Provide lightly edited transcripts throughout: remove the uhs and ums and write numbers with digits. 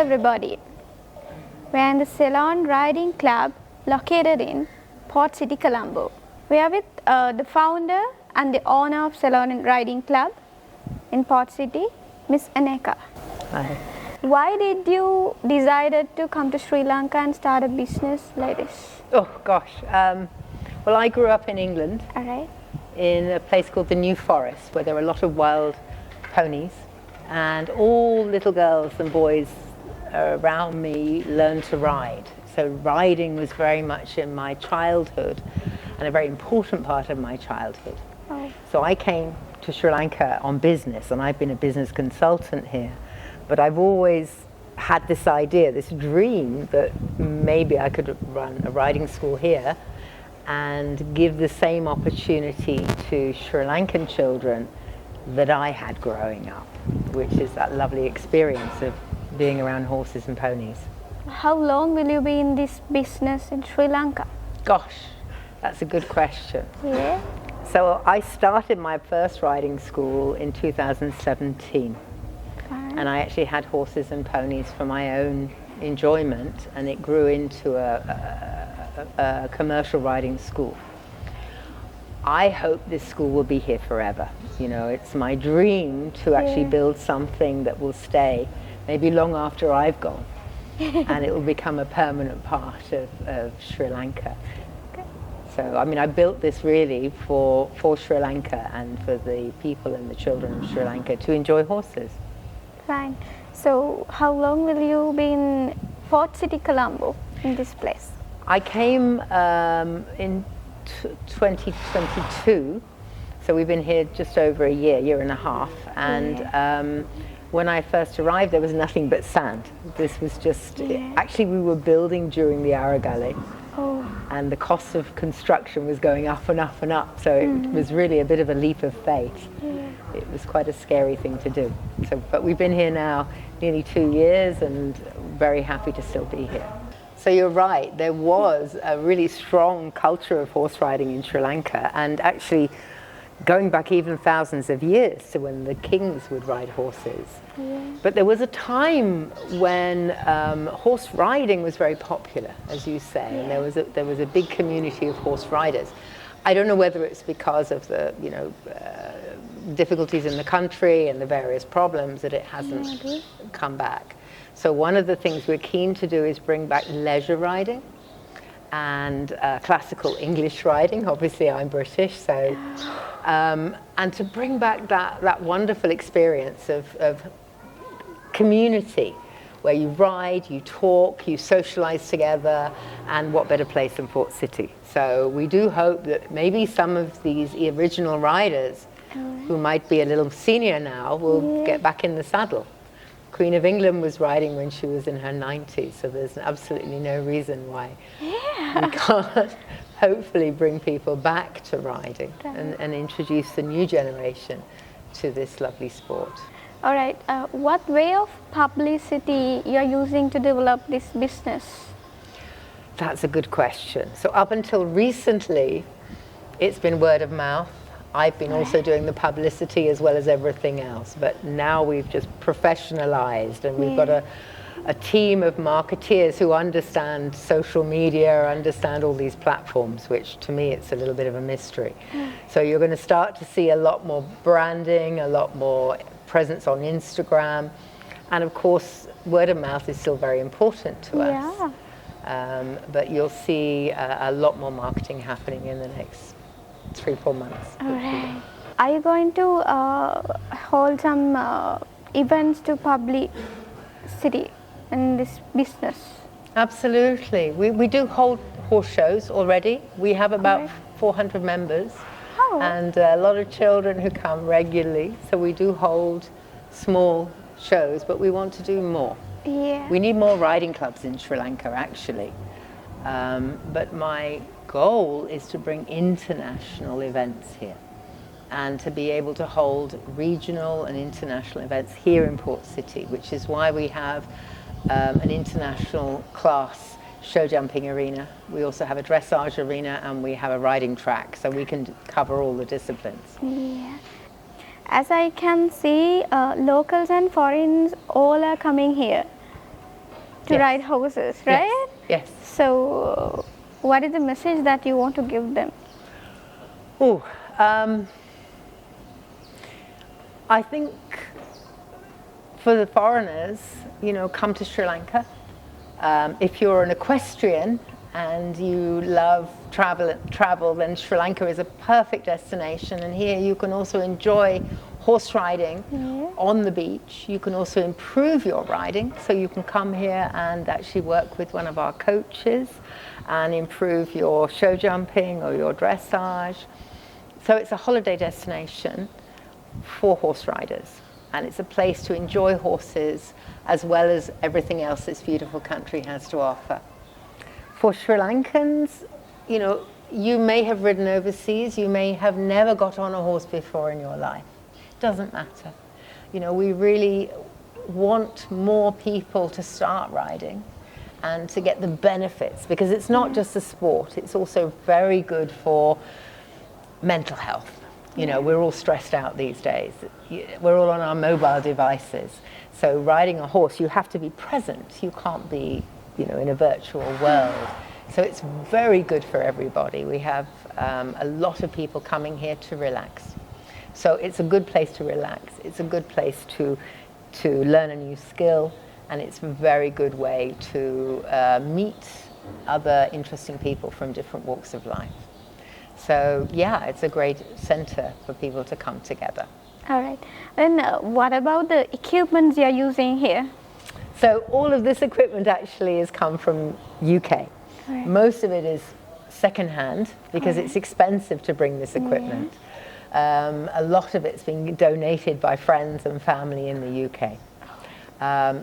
everybody. We're in the Ceylon Riding Club located in Port City, Colombo. We are with the founder and the owner of Ceylon Riding Club in Port City, Miss Aneka. Hi. Why did you decided to come to Sri Lanka and start a business like this? Oh gosh, well I grew up in England All right. in a place called the New Forest where there were a lot of wild ponies, and all little girls and boys around me learned to ride. So riding was very much in my childhood and a very important part of my childhood. Oh. So I came to Sri Lanka on business, and I've been a business consultant here, but I've always had this idea, this dream that maybe I could run a riding school here and give the same opportunity to Sri Lankan children that I had growing up, which is that lovely experience of being around horses and ponies. How long will you be in this business in Sri Lanka? Gosh, that's a good question. Yeah. So I started my first riding school in 2017. And I actually had horses and ponies for my own enjoyment, and it grew into a commercial riding school. I hope this school will be here forever. You know, it's my dream to actually build something that will stay maybe long after I've gone, and it will become a permanent part of Sri Lanka. So, I mean, I built this really for Sri Lanka and for the people and the children of Sri Lanka to enjoy horses. Fine. So, how long will you be in Port City, Colombo, in this place? I came in 2022, so we've been here just over a year and a half. And when I first arrived, there was nothing but sand. This was just, actually we were building during the Aragali. Oh. And the cost of construction was going up and up and up, so it was really a bit of a leap of faith. It was quite a scary thing to do. So, but we've been here now nearly 2 years and very happy to still be here. So you're right, there was a really strong culture of horse riding in Sri Lanka, and actually going back even thousands of years to when the kings would ride horses. But there was a time when horse riding was very popular, as you say, and there was a big community of horse riders. I don't know whether it's because of the difficulties in the country and the various problems that it hasn't come back. So one of the things we're keen to do is bring back leisure riding and classical English riding. Obviously I'm British, so and to bring back that wonderful experience of community where you ride, you talk, you socialize together, and what better place than Port City. So we do hope that maybe some of these original riders who might be a little senior now will get back in the saddle. Queen of England was riding when she was in her 90s, so there's absolutely no reason why we can't hopefully bring people back to riding and introduce the new generation to this lovely sport. All right. What way of publicity you are using to develop this business? That's a good question. So up until recently, it's been word of mouth. I've been also doing the publicity as well as everything else, but now we've just professionalized, and we've got a team of marketeers who understand social media, understand all these platforms, which to me it's a little bit of a mystery. So you're going to start to see a lot more branding, a lot more presence on Instagram, and of course word of mouth is still very important to us. But you'll see a lot more marketing happening in the next 3-4 months. All right. Are you going to hold some events to publicity in this business? Absolutely. We do hold horse shows already. We have about 400 members and a lot of children who come regularly. So we do hold small shows, but we want to do more. We need more riding clubs in Sri Lanka, actually. But my goal is to bring international events here and to be able to hold regional and international events here in Port City, which is why we have an international class show jumping arena. We also have a dressage arena, and we have a riding track, so we can cover all the disciplines. As I can see, locals and foreigners all are coming here. to Yes. ride horses, right? Yes. So, what is the message that you want to give them? Oh, I think for the foreigners, you know, come to Sri Lanka. If you're an equestrian and you love travel, then Sri Lanka is a perfect destination. And here you can also enjoy horse riding on the beach. You can also improve your riding. So you can come here and actually work with one of our coaches and improve your show jumping or your dressage. So it's a holiday destination for horse riders. And it's a place to enjoy horses as well as everything else this beautiful country has to offer. For Sri Lankans, you know, you may have ridden overseas, you may have never got on a horse before in your life. It doesn't matter. You know, we really want more people to start riding and to get the benefits, because it's not just a sport, it's also very good for mental health. You know, we're all stressed out these days. We're all on our mobile devices. So riding a horse, you have to be present. You can't be, you know, in a virtual world. So it's very good for everybody. We have a lot of people coming here to relax. So it's a good place to relax. It's a good place to learn a new skill. And it's a very good way to meet other interesting people from different walks of life. So yeah, it's a great center for people to come together. All right. Then what about the equipment you're using here? So all of this equipment actually has come from UK. Right. Most of it is secondhand because it's expensive to bring this equipment. A lot of it's being donated by friends and family in the UK.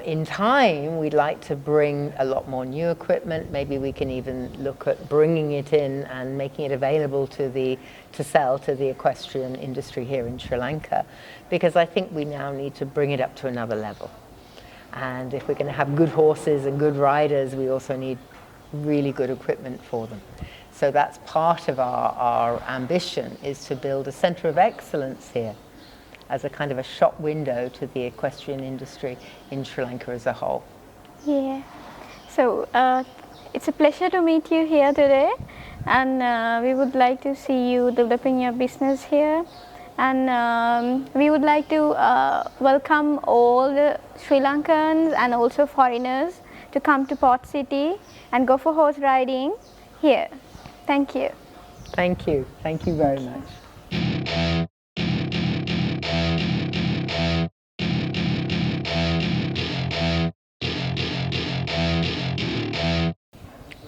In time, we'd like to bring a lot more new equipment. Maybe we can even look at bringing it in and making it available to sell to the equestrian industry here in Sri Lanka, because I think we now need to bring it up to another level. And if we're going to have good horses and good riders, we also need really good equipment for them. So that's part of our ambition, is to build a center of excellence here as a kind of a shop window to the equestrian industry in Sri Lanka as a whole. Yeah. So it's a pleasure to meet you here today, and we would like to see you developing your business here. And we would like to welcome all the Sri Lankans and also foreigners to come to Port City and go for horse riding here. Thank you. Thank you. Thank you very much.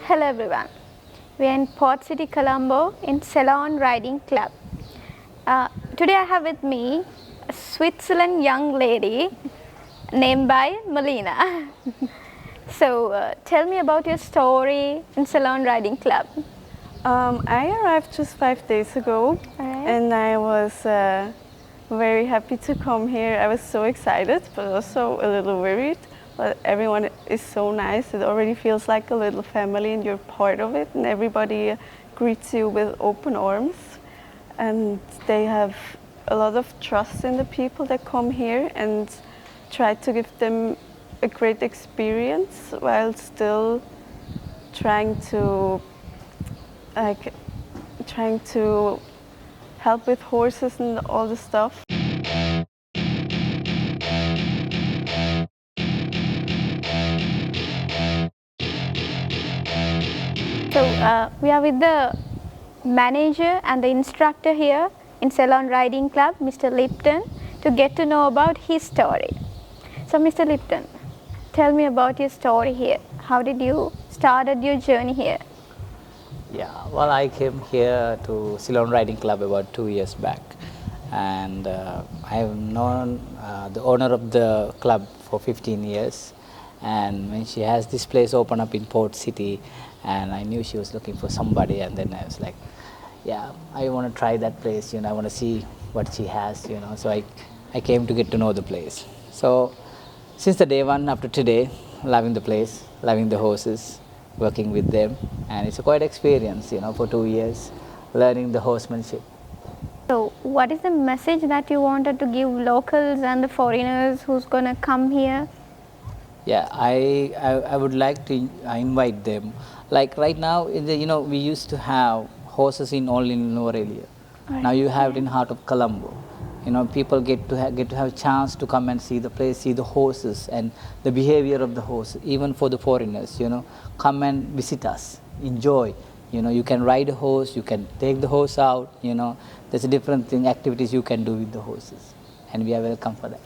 Hello everyone. We are in Port City, Colombo in Ceylon Riding Club. Today I have with me a Switzerland young lady named by Melina. So tell me about your story in Ceylon Riding Club. I arrived just 5 days ago, and I was very happy to come here. I was so excited, but also a little worried. But everyone is so nice. It already feels like a little family, and you're part of it. And everybody greets you with open arms, and they have a lot of trust in the people that come here, and try to give them a great experience while still trying to help with horses and all the stuff. So we are with the manager and the instructor here in Ceylon Riding Club, Mr. Lipton, to get to know about his story. So Mr. Lipton, tell me about your story here. How did you started your journey here? Yeah, well, I came here to Ceylon Riding Club about 2 years back, and I have known the owner of the club for 15 years. And when she has this place open up in Port City, and I knew she was looking for somebody, and then I was like, yeah, I want to try that place, you know, I want to see what she has, you know. So I came to get to know the place. So since the day one up to today, loving the place, loving the horses, working with them, and it's a quite experience, you know, for 2 years, learning the horsemanship. So what is the message that you wanted to give locals and the foreigners who's gonna come here? Yeah, I would like to invite them. Like right now, in the, we used to have horses in only in Norelia. Now you have it in heart of Colombo. People get to have a chance to come and see the place, see the horses and the behavior of the horse. Even for the foreigners, come and visit us, enjoy. You can ride a horse, you can take the horse out. There's a different thing, activities you can do with the horses, and we are welcome for that.